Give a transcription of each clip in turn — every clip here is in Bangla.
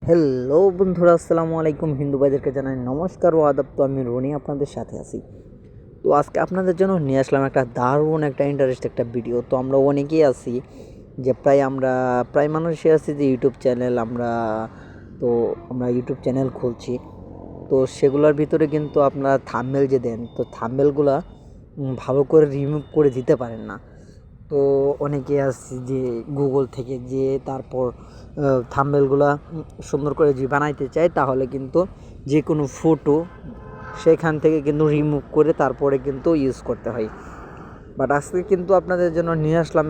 হ্যালো বন্ধুরা, আসসালামু আলাইকুম। হিন্দু ভাইদেরকে জানাই নমস্কার ও আদাব। তো আমি রনি আপনাদের সাথে আছি। তো আজকে আপনাদের জন্য নিয়ে আসলাম একটা দারুণ একটা ইন্টারেস্ট একটা ভিডিও। তো আমরা অনেকেই আছি যে প্রায় মানুষই আছি যে ইউটিউব চ্যানেল আমরা ইউটিউব চ্যানেল খুলছি। তো সেগুলোর ভিতরে কিন্তু আপনারা থাম্বনেল যে দেন, তো থাম্বনেলগুলা ভালো করে রিমুভ করে দিতে পারেন না। তো অনেকে আছে যে গুগল থেকে যে তারপর থাম্বনেলগুলা সুন্দর করে যদি বানাইতে চায়, তাহলে কিন্তু যে কোনো ফটো সেখান থেকে কিন্তু রিমুভ করে তারপরে কিন্তু ইউজ করতে হয়। বাট আজকে কিন্তু আপনাদের জন্য নিয়ে আসলাম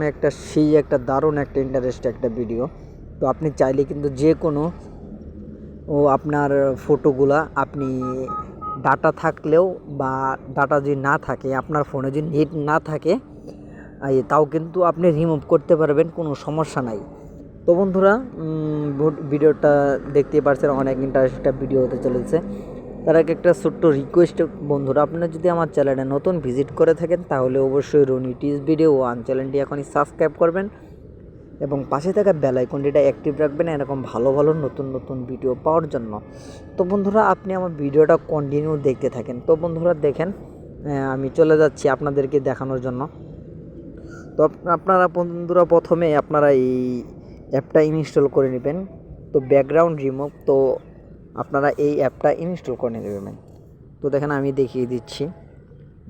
একটা দারুণ একটা ইন্টারেস্ট একটা ভিডিও। তো আপনি চাইলে কিন্তু যে কোনো আপনার ফটোগুলা আপনি ডাটা থাকলেও বা ডাটা যদি না থাকে, আপনার ফোনে যদি নেট না থাকে, তাও কিন্তু আপনি রিমুভ করতে পারবেন, কোনো সমস্যা নাই। তো বন্ধুরা, ভিডিওটা দেখতে পাচ্ছেন অনেক ইন্টারেস্টিং একটা ভিডিও হতে চলেছে। তার আগে একটা ছোট্ট রিকোয়েস্ট বন্ধুরা, আপনারা যদি আমার চ্যানেলে নতুন ভিজিট করে থাকেন তাহলে অবশ্যই রনি টিজ ভিডিও 1 চ্যানেলটি এখনই সাবস্ক্রাইব করবেন এবং পাশে থাকা বেল আইকনটিটা অ্যাক্টিভ রাখবেন এরকম ভালো ভালো নতুন নতুন ভিডিও পাওয়ার জন্য। তো বন্ধুরা, আপনি আমার ভিডিওটা কন্টিনিউ দেখতে থাকেন। তো বন্ধুরা দেখেন, আমি চলে যাচ্ছি আপনাদেরকে দেখানোর জন্য। তো আপনারা বন্ধুরা প্রথমে আপনারা এই অ্যাপটা ইনস্টল করে নেবেন। তো ব্যাকগ্রাউন্ড রিমুভ, তো আপনারা এই অ্যাপটা ইনস্টল করে নেবেন। তো দেখেন আমি দেখিয়ে দিচ্ছি,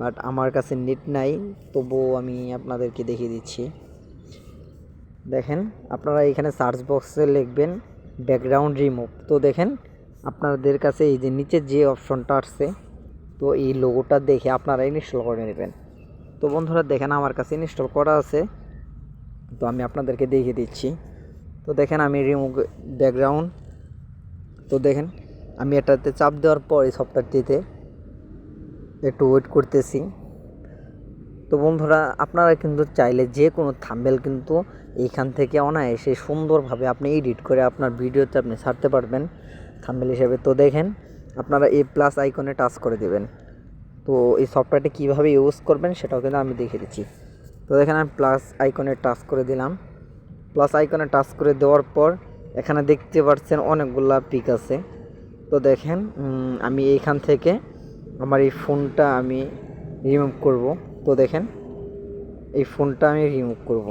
বাট আমার কাছে নেট নাই, তবুও আমি আপনাদেরকে দেখিয়ে দিচ্ছি। দেখেন, আপনারা এখানে সার্চ বক্সে লিখবেন ব্যাকগ্রাউন্ড রিমুভ। তো দেখেন আপনাদের কাছে এই যে নিচে যে অপশনটা আসছে, তো এই লোগোটা দেখে আপনারা ইনস্টল করে নেবেন। তো বন্ধুরা দেখেন আমার কাছে ইনস্টল করা আছে, তো আমি আপনাদেরকে দেখিয়ে দিচ্ছি। তো দেখেন আমি রিমুভ ব্যাকগ্রাউন্ড, তো দেখেন আমি এটাতে চাপ দেওয়ার পর এই সফটওয়্যারটিতে একটু ওয়েট করতেছি। তো বন্ধুরা, আপনারা কিন্তু চাইলে যে কোনো থাম্বনেল কিন্তু এইখান থেকে অনায়াসে সুন্দরভাবে আপনি এডিট করে আপনার ভিডিওতে আপনি ছাড়তে পারবেন থাম্বনেল হিসেবে। তো দেখেন আপনারা এই প্লাস আইকনে টাচ করে দেবেন। তো এই সফটওয়্যারটি কীভাবে ইউজ করবেন সেটাও কিন্তু আমি দেখিয়ে দিচ্ছি। তো দেখেন আমি প্লাস আইকনে টাচ করে দিলাম। প্লাস আইকনে টাচ করে দেওয়ার পর এখানে দেখতে পাচ্ছেন অনেকগুলা পিক আছে। তো দেখেন আমি এইখান থেকে আমার এই ফোনটা আমি রিমুভ করব। তো দেখেন এই ফোনটা আমি রিমুভ করব।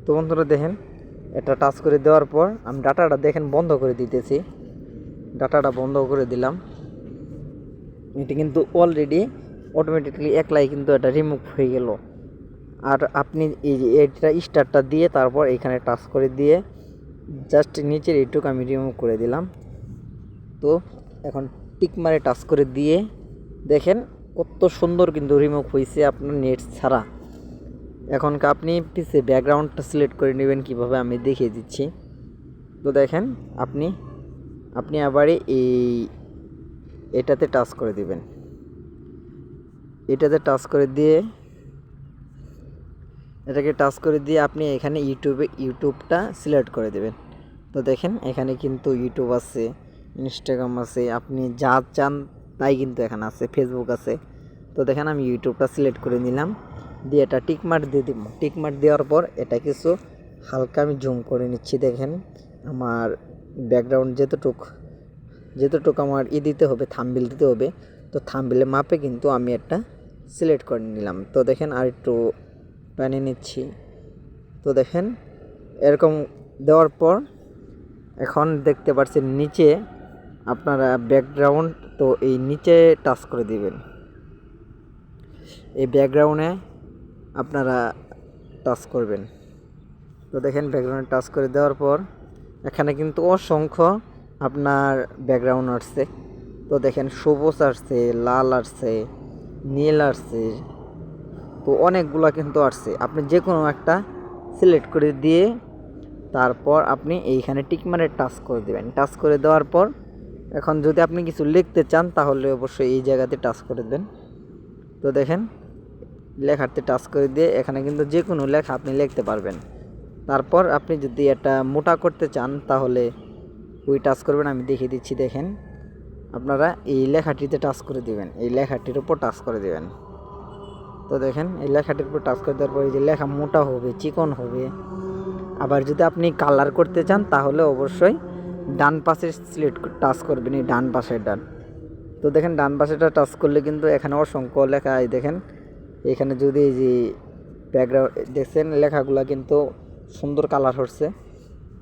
তো বন্ধুরা দেখেন, এটা টাচ করে দেওয়ার পর আমি ডাটাটা দেখেন বন্ধ করে দিতেছি। ডাটাটা বন্ধ করে দিলাম। এটি কিন্তু অলরেডি অটোমেটিকলি একলাই কিন্তু এটা রিমুভ হয়ে গেল। আর আপনি এই যে এটা স্টারটা দিয়ে তারপর এখানে টাচ করে দিয়ে জাস্ট নিচের এইটুকু আমি রিমুভ করে দিলাম। তো এখন টিক মারে টাচ করে দিয়ে দেখেন কত সুন্দর কিন্তু রিমুভ হয়েছে আপনার নেট ছাড়া। এখন আপনি পিছে ব্যাকগ্রাউন্ডটা সিলেক্ট করে নেবেন কীভাবে আমি দেখিয়ে দিচ্ছি। তো দেখেন আপনি আবার এটাতে টাচ করে দিবেন। এটাতে টাচ করে দিয়ে এটাকে টাচ করে দিয়ে আপনি এখানে ইউটিউবটা সিলেক্ট করে দেবেন। তো দেখেন এখানে কিন্তু ইউটিউব আছে, ইনস্টাগ্রাম আছে, আপনি যা চান তাই কিন্তু এখানে আছে, ফেসবুক আছে। তো দেখেন আমি ইউটিউবটা সিলেক্ট করে নিলাম, দিয়ে এটা টিকমার্ক দিয়ে দিব। টিকমার্ক দেওয়ার পর এটা কিছু হালকা আমি জুম করে নিচ্ছি। দেখেন আমার ব্যাকগ্রাউন্ড যেতটুক আমার দিতে হবে, থাম্বনেল দিতে হবে। তো থাম্বনেলের মাপে কিন্তু আমি একটা সিলেক্ট করে নিলাম। তো দেখেন আর একটু বানিয়ে নিচ্ছি। তো দেখেন এরকম দেওয়ার পর এখন দেখতে পাচ্ছেন নিচে আপনারা ব্যাকগ্রাউন্ড, তো এই নিচে টাচ করে দিবেন। এই ব্যাকগ্রাউন্ডে আপনারা টাচ করবেন। তো দেখেন ব্যাকগ্রাউন্ডে টাচ করে দেওয়ার পর এখানে কিন্তু অসংখ্য আপনার ব্যাকগ্রাউন্ড আসছে। তো দেখেন সবুজ আসছে, লাল আসছে, নীল আসছে, তো অনেকগুলো কিন্তু আসছে। আপনি যে কোনো একটা সিলেক্ট করে দিয়ে তারপর আপনি এইখানে টিকমারে টাচ করে দেবেন। টাচ করে দেওয়ার পর এখন যদি আপনি কিছু লিখতে চান তাহলে অবশ্যই এই জায়গাতে টাচ করে দেন। তো দেখেন লেখাতে টাচ করে দিয়ে এখানে কিন্তু যে কোনো লেখা আপনি লিখতে পারবেন। তারপর আপনি যদি এটা মোটা করতে চান তাহলে ওই টাচ করবেন, আমি দেখিয়ে দিচ্ছি। দেখেন আপনারা এই লেখাটিতে টাচ করে দিবেন, এই লেখাটির উপর টাচ করে দিবেন। তো দেখেন এই লেখাটির উপর টাচ করে দেওয়ার পর এই যে লেখা মোটা হবে, চিকন হবে। আবার যদি আপনি কালার করতে চান তাহলে অবশ্যই ডান পাশে সিলেক্ট টাচ করবেন, এই ডান পাশের ডান। তো দেখেন ডান পাশেটা টাচ করলে কিন্তু এখানে অসংখ্য লেখা, এই দেখেন এখানে যদি এই যে ব্যাকগ্রাউন্ড দেখছেন লেখাগুলো কিন্তু সুন্দর কালার হচ্ছে।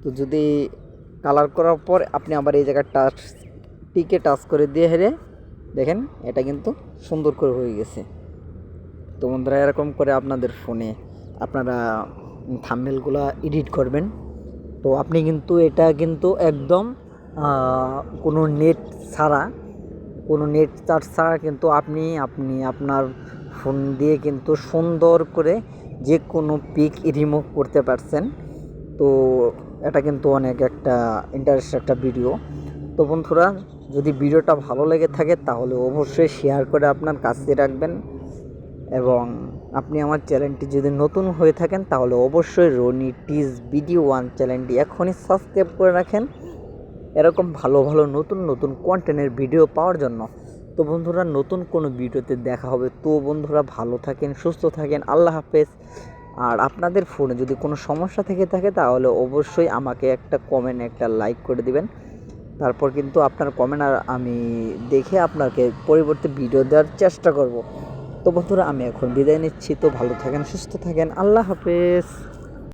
তো যদি কালার করার পর আপনি আবার এই জায়গায় টিকে টাচ করে দিয়ে হেরে দেখেন এটা কিন্তু সুন্দর করে হয়ে গেছে। তো বন্ধুরা এরকম করে আপনাদের ফোনে আপনারা থাম্বনেলগুলো এডিট করবেন। তো আপনি কিন্তু এটা কিন্তু একদম কোনো নেট ছাড়া, কোনো নেট চার্জ ছাড়া কিন্তু আপনি আপনার ফোন দিয়ে কিন্তু সুন্দর করে যে কোনো পিক রিমুভ করতে পারছেন। তো এটা কিন্তু অনেক একটা ইন্টারেস্টিং একটা ভিডিও। তো বন্ধুরা যদি ভিডিওটা ভালো লেগে থাকে তাহলে অবশ্যই শেয়ার করে আপনার কাছে রাখবেন, এবং আপনি আমার চ্যানেলটি যদি নতুন হয়ে থাকেন তাহলে অবশ্যই রনি টিজ ভিডিও 1 চ্যানেলটি এখনই সাবস্ক্রাইব করে রাখেন এরকম ভালো ভালো নতুন নতুন কন্টেন্টের ভিডিও পাওয়ার জন্য। তো বন্ধুরা নতুন কোনো ভিডিওতে দেখা হবে। তো বন্ধুরা ভালো থাকেন, সুস্থ থাকেন, আল্লাহ হাফেজ। আর আপনাদের ফোনে যদি কোনো সমস্যা থেকে থাকে তাহলে অবশ্যই আমাকে একটা কমেন্ট, একটা লাইক করে দিবেন। তারপর কিন্তু আপনার কমেন্ট আর আমি দেখে আপনাকে পরবর্তী ভিডিও দেওয়ার চেষ্টা করব। তো বন্ধুরা আমি এখন বিদায় নিচ্ছি। তো ভালো থাকেন, সুস্থ থাকেন, আল্লাহ হাফেজ।